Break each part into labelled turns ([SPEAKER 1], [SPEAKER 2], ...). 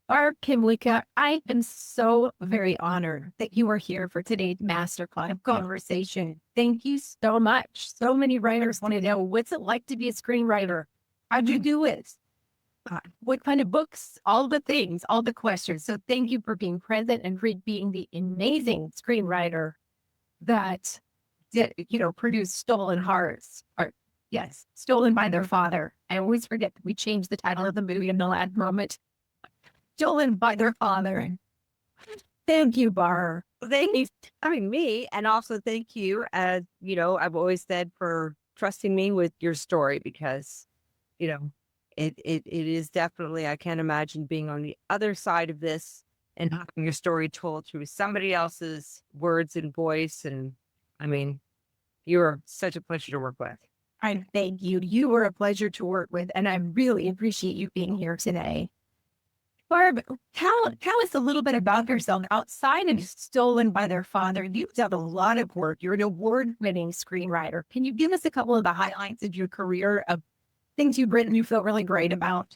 [SPEAKER 1] Barb K, I am so very honored that you are here for today's masterclass conversation. Thank you so much. So many writers want to know what's it like to be a screenwriter? How'd you do it? What kind of books? All the things, all the questions. So thank you for being present and for being the amazing screenwriter that did, produced Stolen Hearts. Or yes, Stolen by Their Father. I always forget that we changed the title of the movie in the last moment. Stolen by Their Father. Thank you, Barb.
[SPEAKER 2] Thank you for having me. And also thank you, as I've always said, for trusting me with your story because, you know, it is definitely, I can't imagine being on the other side of this and having your story told through somebody else's words and voice. And I mean, you're such a pleasure to work with.
[SPEAKER 1] I thank you. You were a pleasure to work with, and I really appreciate you being here today. Barb, tell us a little bit about yourself outside of Stolen by Their Father. You've done a lot of work. You're an award-winning screenwriter. Can you give us a couple of the highlights of your career of things you've written you feel really great about?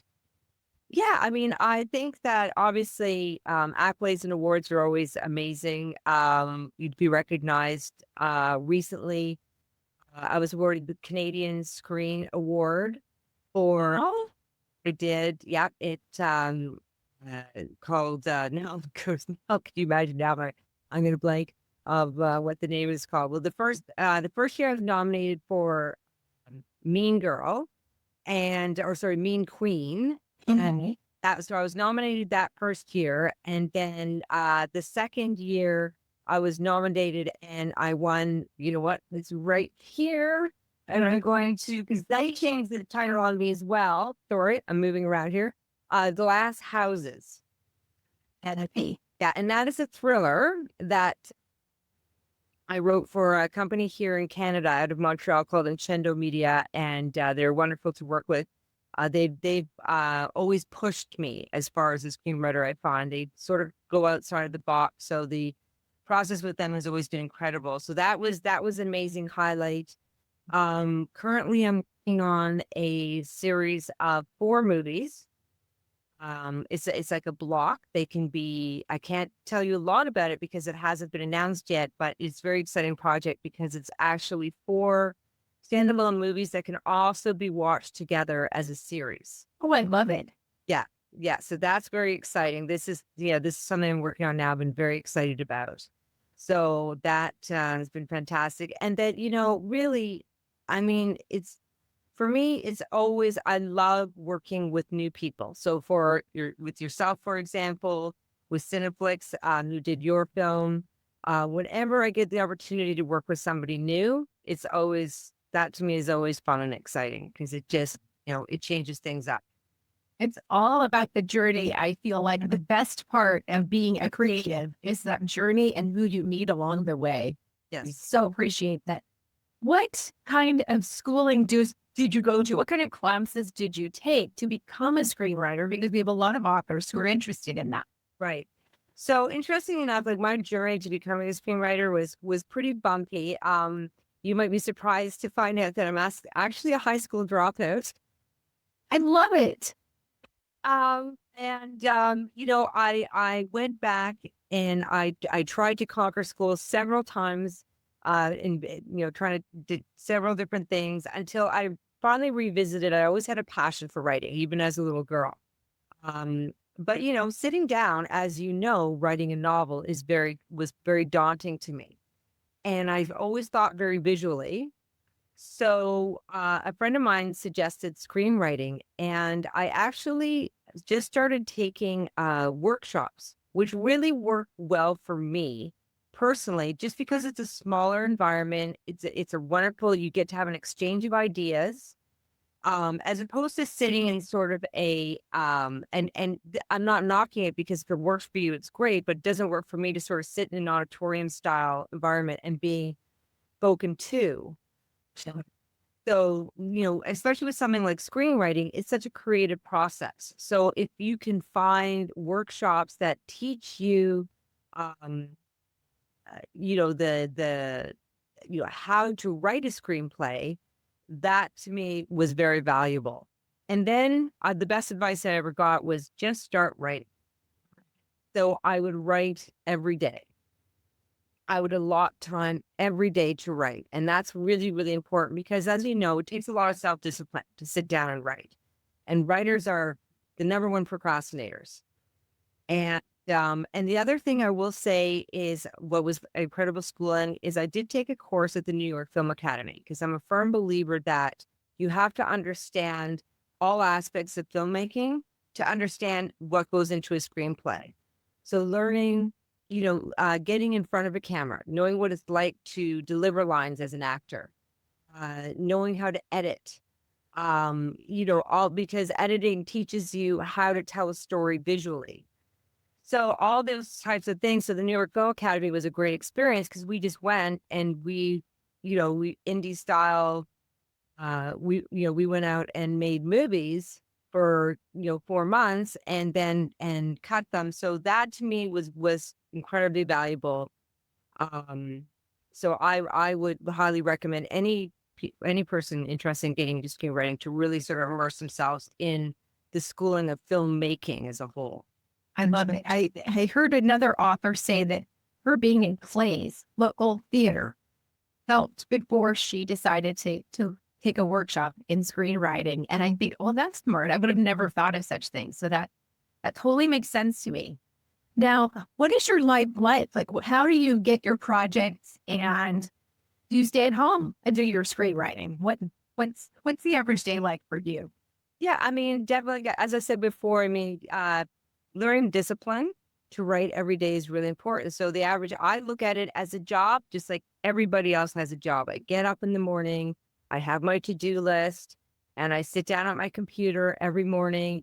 [SPEAKER 2] Yeah, I mean, I think that obviously accolades and awards are always amazing. You'd be recognized. Recently, I was awarded the Canadian Screen Award for
[SPEAKER 1] Oh,
[SPEAKER 2] I did. Yeah, it called now. Of course, how could you imagine now? I'm gonna blank of what the name is called. Well, the first year I was nominated for Mean Girl or sorry, Mean Queen.
[SPEAKER 1] okay.
[SPEAKER 2] That was so I was nominated that first year, and then the second year I was nominated and I won. You know what? It's right here, and I'm going to because they changed the title on me as well. Sorry, I'm moving around here. Glass Houses.
[SPEAKER 1] Therapy.
[SPEAKER 2] Yeah, and that is a thriller that I wrote for a company here in Canada out of Montreal called Enchendo Media, and they're wonderful to work with. They've always pushed me as far as a screenwriter. I find they sort of go outside of the box, so the process with them has always been incredible. So that was an amazing highlight. Currently, I'm working on a series of 4 movies. It's like a block. They can be. I can't tell you a lot about it because it hasn't been announced yet, but it's a very exciting project because it's actually 4 standalone movies that can also be watched together as a series.
[SPEAKER 1] Oh, I love it.
[SPEAKER 2] Yeah, yeah. So that's very exciting. This is something I'm working on now. I've been very excited about. So that has been fantastic, and that really, I mean, it's for me, it's always, I love working with new people. So with yourself, for example, with Cineflix, who did your film, whenever I get the opportunity to work with somebody new, that to me is always fun and exciting because it just, it changes things up.
[SPEAKER 1] It's all about the journey. I feel like the best part of being a creative is that journey and who you meet along the way. I
[SPEAKER 2] Yes.
[SPEAKER 1] so appreciate that. What kind of schooling did you go to? What kind of classes did you take to become a screenwriter? Because we have a lot of authors who are interested in that.
[SPEAKER 2] Right. So interesting enough, like my journey to becoming a screenwriter was pretty bumpy. You might be surprised to find out that I'm actually a high school dropout.
[SPEAKER 1] I love it.
[SPEAKER 2] I went back and I tried to conquer school several times, and trying to did several different things until I finally revisited. I always had a passion for writing, even as a little girl. But sitting down, as writing a novel was very daunting to me, and I've always thought very visually. So a friend of mine suggested screenwriting, and I actually just started taking workshops, which really worked well for me personally, just because it's a smaller environment. It's a wonderful, you get to have an exchange of ideas, as opposed to sitting in sort of I'm not knocking it because if it works for you, it's great, but it doesn't work for me to sort of sit in an auditorium style environment and be spoken to. So, especially with something like screenwriting, it's such a creative process. So if you can find workshops that teach you, um, how to write a screenplay, that to me was very valuable. And then the best advice I ever got was just start writing. So I would write every day. I would allot time every day to write. And that's really, really important because, as you know, it takes a lot of self-discipline to sit down and write. And writers are the number one procrastinators. And the other thing I will say is what was incredible schooling is I did take a course at the New York Film Academy because I'm a firm believer that you have to understand all aspects of filmmaking to understand what goes into a screenplay. So learning, getting in front of a camera, knowing what it's like to deliver lines as an actor, knowing how to edit, all because editing teaches you how to tell a story visually. So all those types of things. So the New York Film Academy was a great experience because we just went and we indie style, we went out and made movies for 4 months and cut them. So that to me was incredibly valuable. Um, so I would highly recommend any person interested in getting into screenwriting to really sort of immerse themselves in the schooling of filmmaking as a whole.
[SPEAKER 1] I love it. I heard another author say that her being in plays, local theater, helped before she decided to take a workshop in screenwriting. And I think, well, that's smart. I would have never thought of such things. So that totally makes sense to me. Now, what is your life like? Like, how do you get your projects, and do you stay at home and do your screenwriting? What's the average day like for you?
[SPEAKER 2] Yeah, I mean, definitely, as I said before, I mean, learning discipline to write every day is really important. So I look at it as a job, just like everybody else has a job. I get up in the morning, I have my to-do list, and I sit down at my computer every morning,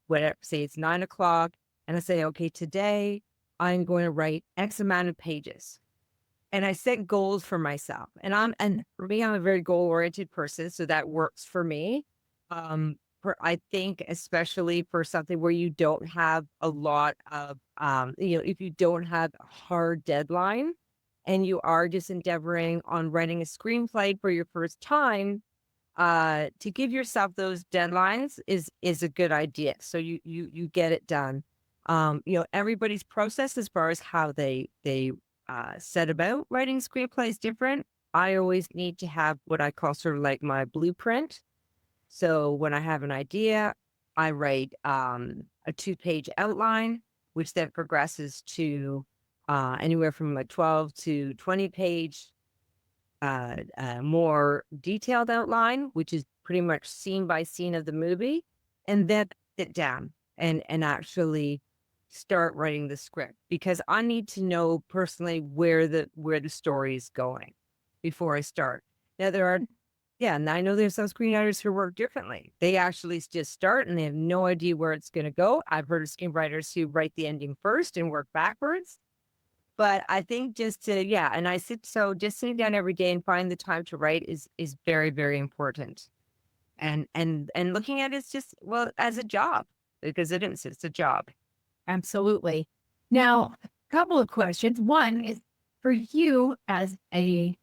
[SPEAKER 2] whatever, say it's 9 o'clock, and I say, okay, today I'm going to write X amount of pages. And I set goals for myself. And for me, I'm a very goal-oriented person, so that works for me. I think especially for something where you don't have a lot of, if you don't have a hard deadline and you are just endeavoring on writing a screenplay for your first time, to give yourself those deadlines is a good idea. So you get it done. Everybody's process as far as how they set about writing screenplays different. I always need to have what I call sort of like my blueprint. So when I have an idea, I write a 2-page outline, which then progresses to anywhere from a 12 to 20-page more detailed outline, which is pretty much scene by scene of the movie, and then sit down and actually start writing the script because I need to know personally where the story is going before I start. Now and I know there's some screenwriters who work differently. They actually just start and they have no idea where it's going to go. I've heard of screenwriters who write the ending first and work backwards. But I think just sitting down every day and finding the time to write is very, very important. And looking at it as just, well, as a job, because it's a job.
[SPEAKER 1] Absolutely. Now, a couple of questions. One is for you as a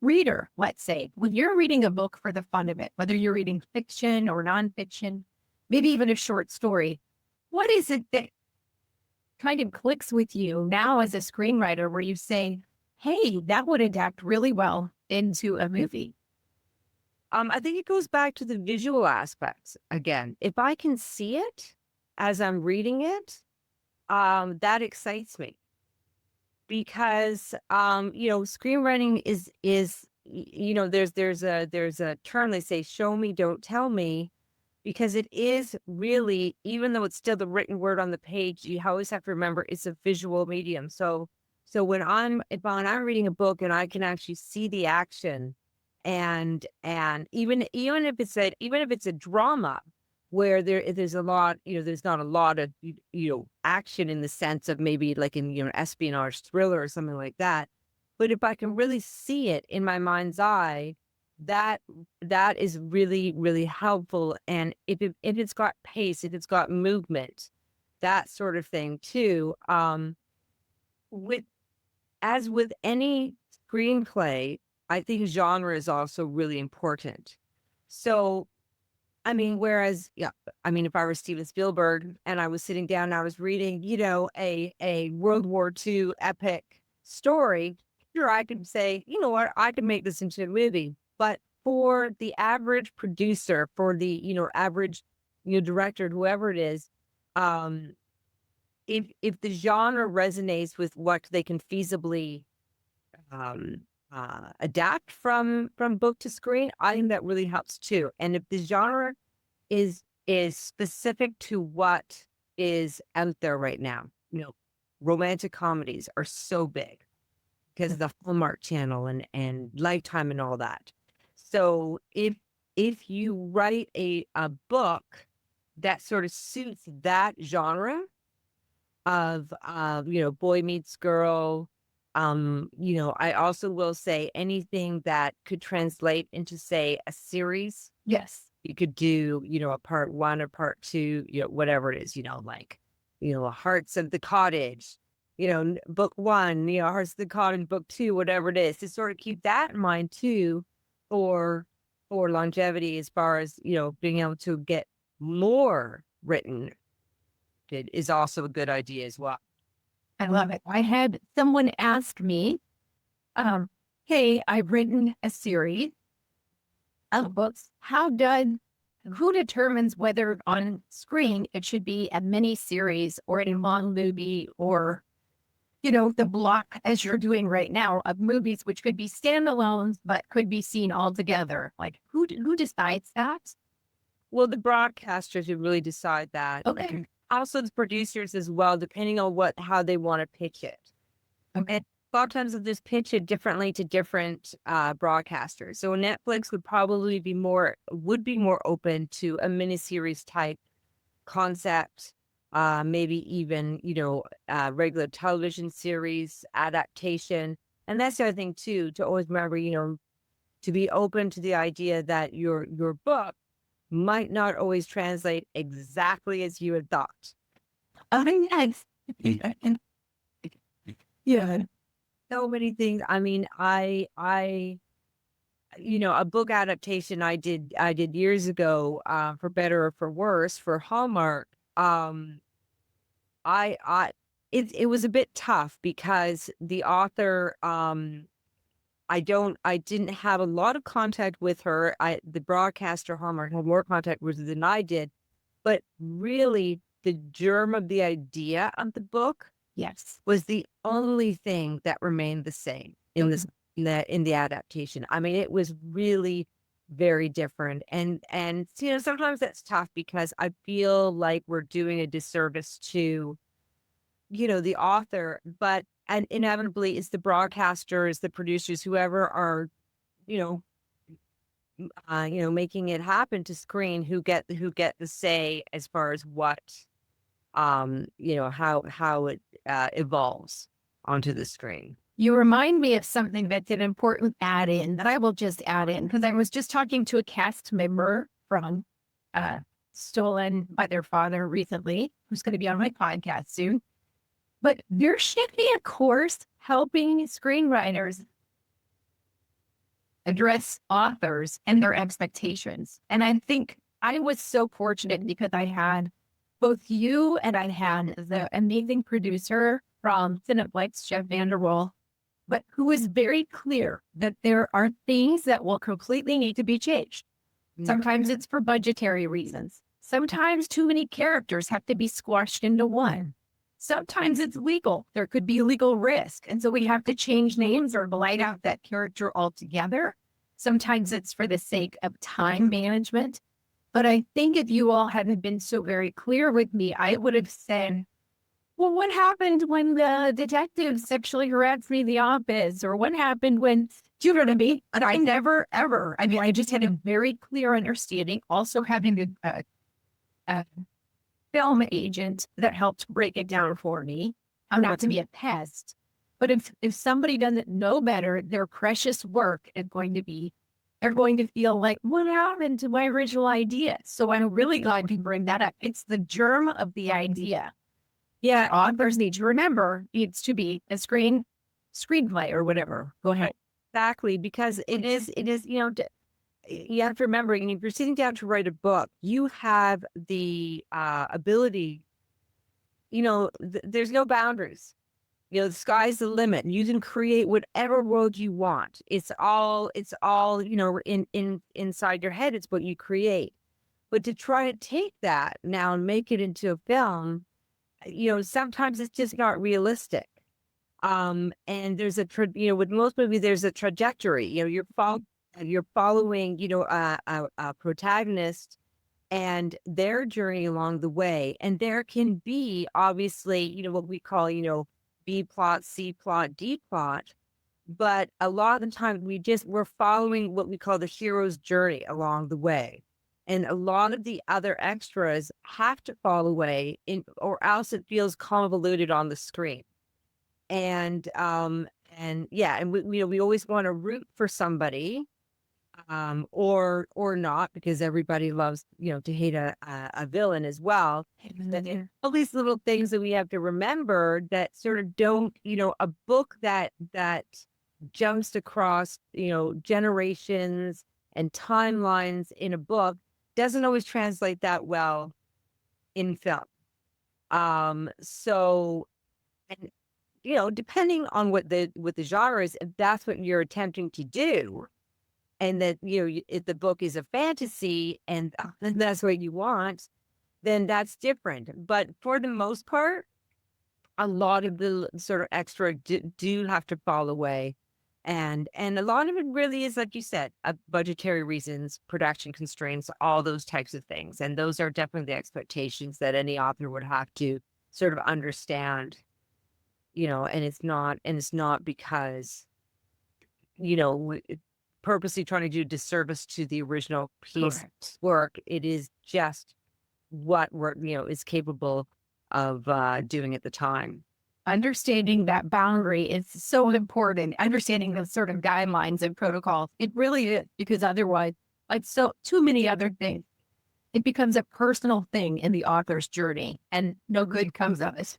[SPEAKER 1] reader, let's say, when you're reading a book for the fun of it, whether you're reading fiction or nonfiction, maybe even a short story, what is it that kind of clicks with you now as a screenwriter where you say, hey, that would adapt really well into a movie?
[SPEAKER 2] I think it goes back to the visual aspects again. If I can see it as I'm reading it, that excites me because screenwriting is there's a term they say, show me, don't tell me, because it is really, even though it's still the written word on the page, you always have to remember it's a visual medium. So when I'm reading a book and I can actually see the action, and even if it's a drama where there's a lot, there's not a lot of action in the sense of maybe like in espionage thriller or something like that. But if I can really see it in my mind's eye, that is really, really helpful. And if it's got pace, if it's got movement, that sort of thing too. With As with any screenplay, I think genre is also really important. So I mean, whereas, yeah, I mean, if I were Steven Spielberg and I was sitting down and I was reading, a World War II epic story, sure, I could say, you know what, I could make this into a movie. But for the average producer, for the, average, director, whoever it is, um, if the genre resonates with what they can feasibly um, adapt from book to screen, I think that really helps too. And if the genre is specific to what is out there right now, romantic comedies are so big because of the Hallmark Channel and Lifetime and all that. So if you write a book that sort of suits that genre of boy meets girl, I also will say anything that could translate into, say, a series.
[SPEAKER 1] Yes.
[SPEAKER 2] You could do, a part one or part two, whatever it is, like, Hearts of the Cottage, book one, Hearts of the Cottage, book two, whatever it is, to sort of keep that in mind too, for longevity, as far as, being able to get more written is also a good idea as well.
[SPEAKER 1] I love it. I had someone ask me, hey, I've written a series of books. Who determines whether on screen it should be a mini series or a long movie, or, the block as you're doing right now of movies, which could be standalones, but could be seen all together? Like who decides that?
[SPEAKER 2] Well, the broadcasters would really decide that.
[SPEAKER 1] Okay.
[SPEAKER 2] Also the producers as well, depending on how they want to pitch it.
[SPEAKER 1] Okay.
[SPEAKER 2] And a lot of times they'll just pitch it differently to different broadcasters. So Netflix would probably be more open to a miniseries type concept, maybe even, regular television series adaptation. And that's the other thing too, to always remember, to be open to the idea that your book might not always translate exactly as you had thought.
[SPEAKER 1] Yes. Yeah.
[SPEAKER 2] So many things. I mean, a book adaptation I did years ago, for better or for worse, for Hallmark. It was a bit tough because the author, I didn't have a lot of contact with her. The broadcaster Hallmark had more contact with her than I did, but really the germ of the idea of the book
[SPEAKER 1] Yes.
[SPEAKER 2] was the only thing that remained the same in the adaptation. I mean, it was really very different. And sometimes that's tough because I feel like we're doing a disservice to, the author, and inevitably it's the broadcasters, the producers, whoever are, making it happen to screen, who get the say as far as what, how it evolves onto the screen.
[SPEAKER 1] You remind me of something that's an important add in that I will just add in, because I was just talking to a cast member from Stolen by Their Father recently, who's going to be on my podcast soon. But there should be a course helping screenwriters address authors and their expectations. And I think I was so fortunate because I had both you and I had the amazing producer from Cineplex, Jeff Vanderwall, but who was very clear that there are things that will completely need to be changed. Sometimes it's for budgetary reasons. Sometimes too many characters have to be squashed into one. Sometimes it's legal. There could be legal risk. And so we have to change names or blight out that character altogether. Sometimes it's for the sake of time management. But I think if you all hadn't been so very clear with me, I would have said, well, what happened when the detective sexually harassed me in the office? Or what happened when, do you know what I mean? And I never, ever, I just had a very clear understanding, also having a film agent that helped break it down for me. I'm not to be a pest, but if somebody doesn't know better, their precious work is going to be, they're going to feel like, what happened to my original idea? So I'm really glad you bring that up. It's the germ of the idea. Yeah, authors need to remember needs to be a screenplay or whatever. Go ahead.
[SPEAKER 2] Exactly, because it is, you have to remember, if you're sitting down to write a book, you have the ability, there's no boundaries. The sky's the limit. You can create whatever world you want. It's all, inside your head. It's what you create. But to try to take that now and make it into a film, sometimes it's just not realistic. And there's with most movies, there's a trajectory. You're following, a protagonist and their journey along the way. And there can be obviously, what we call, B plot, C plot, D plot. But a lot of the time we're following what we call the hero's journey along the way. And a lot of the other extras have to fall away or else it feels convoluted on the screen. And yeah, and we always want to root for somebody, or not, because everybody loves, to hate a villain as well. But there are all these little things that we have to remember that sort of don't, a book that jumps across, generations and timelines in a book doesn't always translate that well in film. So, and depending on what the genre is, if that's what you're attempting to do, and that if the book is a fantasy and that's what you want, then that's different. But for the most part, a lot of the sort of extra do have to fall away, and a lot of it really is, like you said, budgetary reasons, production constraints, all those types of things, and those are definitely the expectations that any author would have to sort of understand. And it's not because, purposely trying to do disservice to the original piece of work. It is just what we're, is capable of doing at the time.
[SPEAKER 1] Understanding that boundary is so important. Understanding the sort of guidelines and protocols. It really is, because otherwise, like so too many other things, it becomes a personal thing in the author's journey, and no good comes of it.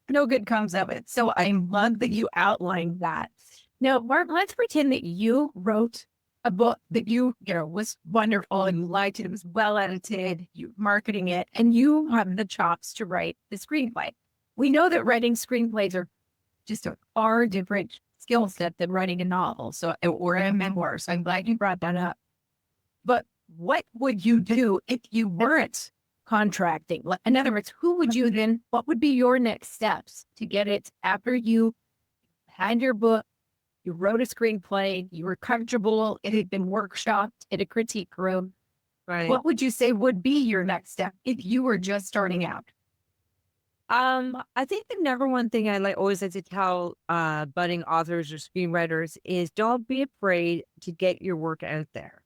[SPEAKER 1] No good comes of it. So I love that you outlined that. Now, Barb, let's pretend that you wrote a book that was wonderful and you liked it. It was well edited. You're marketing it, and you have the chops to write the screenplay. We know that writing screenplays are just a far different skill set than writing a novel, or a memoir. So I'm glad you brought that up. But what would you do if you weren't contracting? In other words, what would be your next steps to get it after you had your book, you wrote a screenplay, you were comfortable, it had been workshopped in a critique room.
[SPEAKER 2] Right.
[SPEAKER 1] What would you say would be your next step if you were just starting out?
[SPEAKER 2] I think the number one thing I always like to tell budding authors or screenwriters is don't be afraid to get your work out there.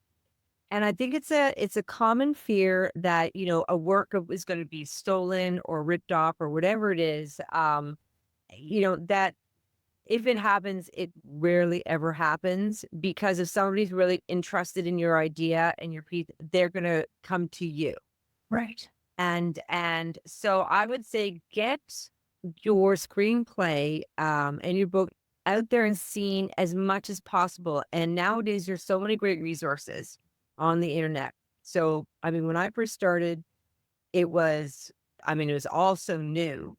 [SPEAKER 2] And I think it's a common fear that, a work is going to be stolen or ripped off or whatever it is, that if it happens, it rarely ever happens, because if somebody's really interested in your idea and your piece, they're going to come to you.
[SPEAKER 1] Right.
[SPEAKER 2] And so I would say get your screenplay and your book out there and seen as much as possible. And nowadays there's so many great resources on the internet. So, when I first started, it was all so new.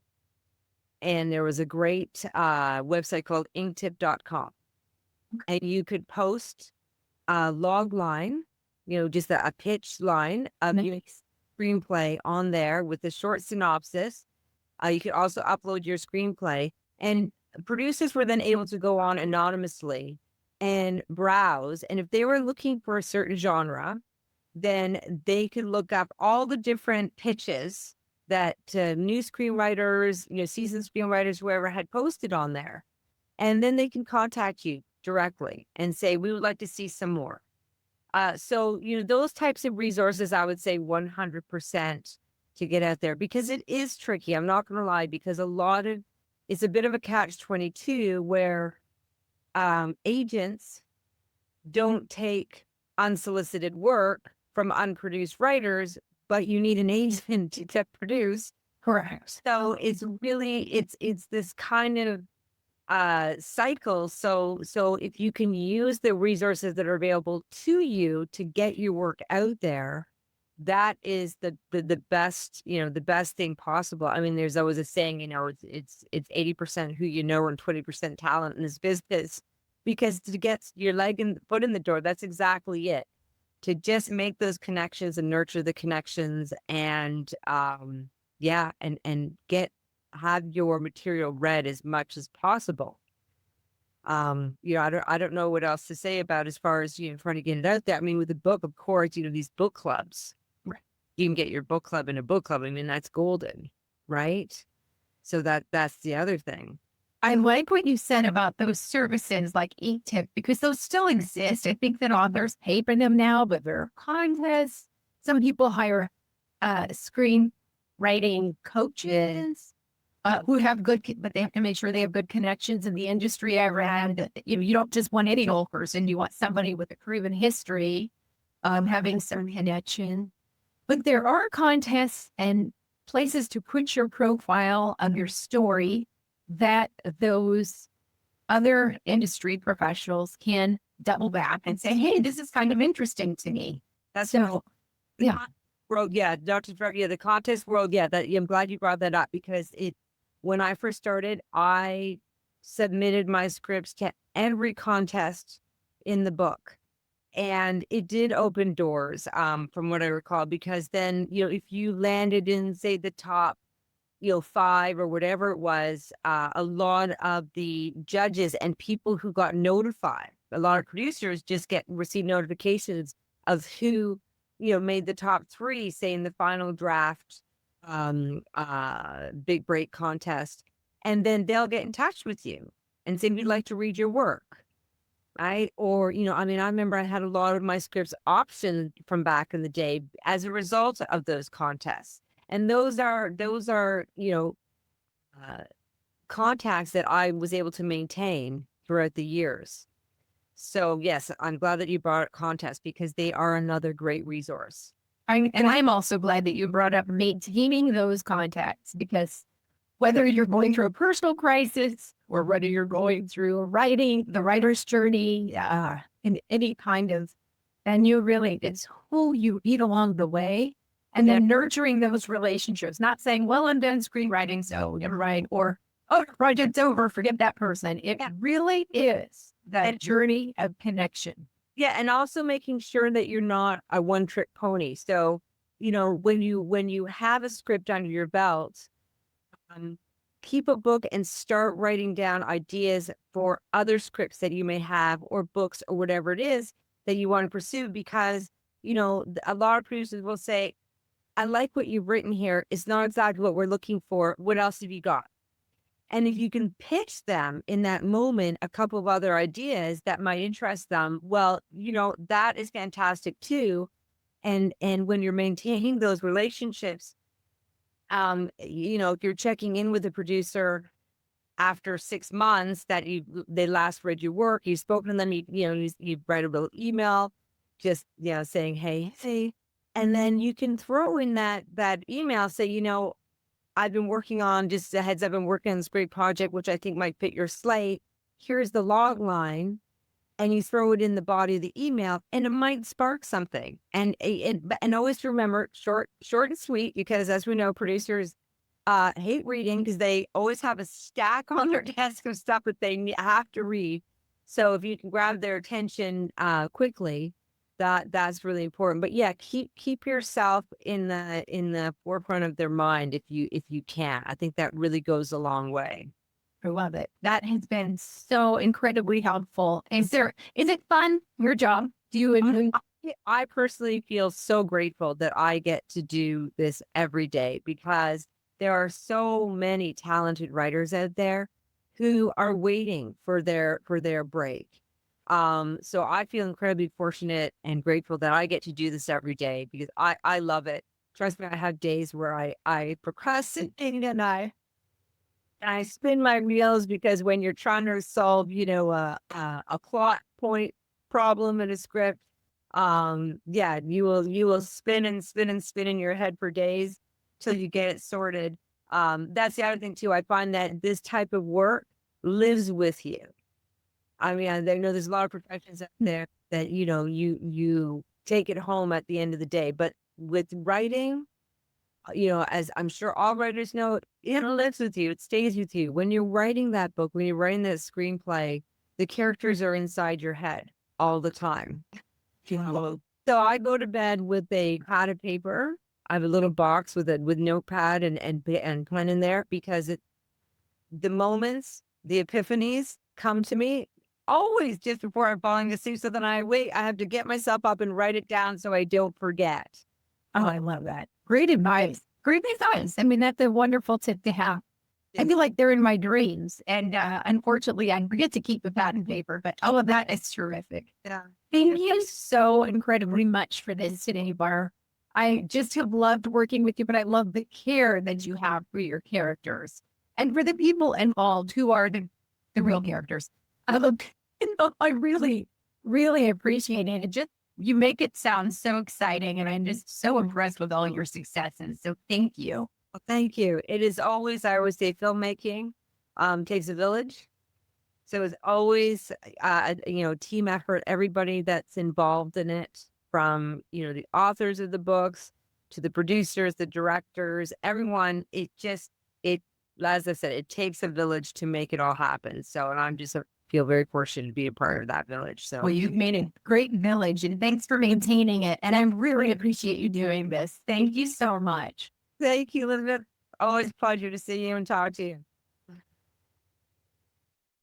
[SPEAKER 2] And there was a great website called inktip.com. And you could post a log line, just a pitch line of your screenplay on there with a short synopsis. You could also upload your screenplay, and producers were then able to go on anonymously and browse. And if they were looking for a certain genre, then they could look up all the different pitches that new screenwriters, seasoned screenwriters, whoever had posted on there. And then they can contact you directly and say, we would like to see some more. So, those types of resources, I would say 100% to get out there, because it is tricky. I'm not going to lie, because it's a bit of a catch-22 where agents don't take unsolicited work from unproduced writers, but you need an agent to produce.
[SPEAKER 1] Correct.
[SPEAKER 2] So it's really, it's this kind of cycle. So if you can use the resources that are available to you to get your work out there, that is the best, the best thing possible. I mean, there's always a saying, it's 80% who you know and 20% talent in this business, because to get your leg and foot in the door, that's exactly it. To just make those connections and nurture the connections, and yeah, and have your material read as much as possible. I don't know what else to say about as far as, trying to get it out there. I mean, with the book, of course, these book clubs,
[SPEAKER 1] Right.
[SPEAKER 2] you can get your book club in a book club. I mean, that's golden, right? So that's the other thing.
[SPEAKER 1] I like what you said about those services like eTip, because those still exist. I think that authors pay for them now, but there are contests. Some people hire screenwriting coaches who have but they have to make sure they have good connections in the industry around. You don't just want any old person. You want somebody with a proven history, having some connection. But there are contests and places to put your profile of your story that those other industry professionals can double back and say, hey, this is kind of interesting to me.
[SPEAKER 2] That's
[SPEAKER 1] So, yeah.
[SPEAKER 2] World, yeah, the contest world, yeah. I'm glad you brought that up, because when I first started, I submitted my scripts to every contest in the book, and it did open doors, from what I recall, because then, if you landed in, say, the top, 5 or whatever it was, a lot of the judges and people who got notified, a lot of producers just receive notifications of who, made the top 3, say, in the final draft, big break contest. And then they'll get in touch with you and say, we'd like to read your work. Right. Or, I mean, I remember I had a lot of my scripts optioned from back in the day as a result of those contests. And those are, contacts that I was able to maintain throughout the years. So yes, I'm glad that you brought up contests, because they are another great resource.
[SPEAKER 1] And I'm also glad that you brought up maintaining those contacts, because whether you're going through a personal crisis or whether you're going through the writer's journey, in any kind of, and you really, it's who you meet along the way. And then nurturing those relationships, not saying, well, I'm done screenwriting, so never mind, or, oh, project's over, forget that person. It really is that journey of connection.
[SPEAKER 2] Yeah, and also making sure that you're not a one-trick pony. So, when you have a script under your belt, keep a book and start writing down ideas for other scripts that you may have, or books, or whatever it is that you want to pursue, because, a lot of producers will say, I like what you've written here. It's not exactly what we're looking for. What else have you got? And if you can pitch them in that moment a couple of other ideas that might interest them, well, that is fantastic too. And when you're maintaining those relationships, if you're checking in with the producer after 6 months that they last read your work, you've spoken to them, you write a little email, just, saying, hey, and then you can throw in that email, say, I've been working on, just a heads up, I've been working on this great project, which I think might fit your slate. Here's the log line. And you throw it in the body of the email, and it might spark something. And always remember, short and sweet, because as we know, producers hate reading, because they always have a stack on their desk of stuff that they have to read. So if you can grab their attention quickly, that's really important. But yeah, keep yourself in the forefront of their mind if you can. I think that really goes a long way.
[SPEAKER 1] I love it. That has been so incredibly helpful. Is it fun, your job? Do you enjoy?
[SPEAKER 2] I personally feel so grateful that I get to do this every day, because there are so many talented writers out there who are waiting for their break. So I feel incredibly fortunate and grateful that I get to do this every day, because I love it. Trust me, I have days where I procrastinate, and I spin my wheels, because when you're trying to solve, a plot point problem in a script, yeah, you will spin and spin and spin in your head for days till you get it sorted. That's the other thing too. I find that this type of work, lives with you. I mean, I know there's a lot of professions out there that, you take it home at the end of the day, but with writing, as I'm sure all writers know, it lives with you. It stays with you. When you're writing that book, when you're writing that screenplay, the characters are inside your head all the time. So I go to bed with a pad of paper. I have a little box with notepad and pen in there, because the moments, the epiphanies come to me always just before I'm falling asleep. So then I have to get myself up and write it down so I don't forget.
[SPEAKER 1] Oh, I love that. Great advice. Great advice. I mean, that's a wonderful tip to have. I feel like they're in my dreams. And unfortunately, I forget to keep a pad and paper, but all of that is terrific.
[SPEAKER 2] Yeah.
[SPEAKER 1] Thank you so incredibly much for this today, Barb. I just have loved working with you, but I love the care that you have for your characters and for the people involved who are the real characters. I really, really appreciate it. It just, you make it sound so exciting, and I'm just so impressed with all your successes. So thank you.
[SPEAKER 2] Well, thank you. It is always, I always say, filmmaking takes a village. So it's always, team effort, everybody that's involved in it, from, the authors of the books to the producers, the directors, everyone. As I said, it takes a village to make it all happen. So, and I'm just feel very fortunate to be a part of that village. So,
[SPEAKER 1] Well, you've made a great village, and thanks for maintaining it. And I really appreciate you doing this. Thank you so much.
[SPEAKER 2] thank you, Elizabeth. Always a pleasure to see you and talk to you.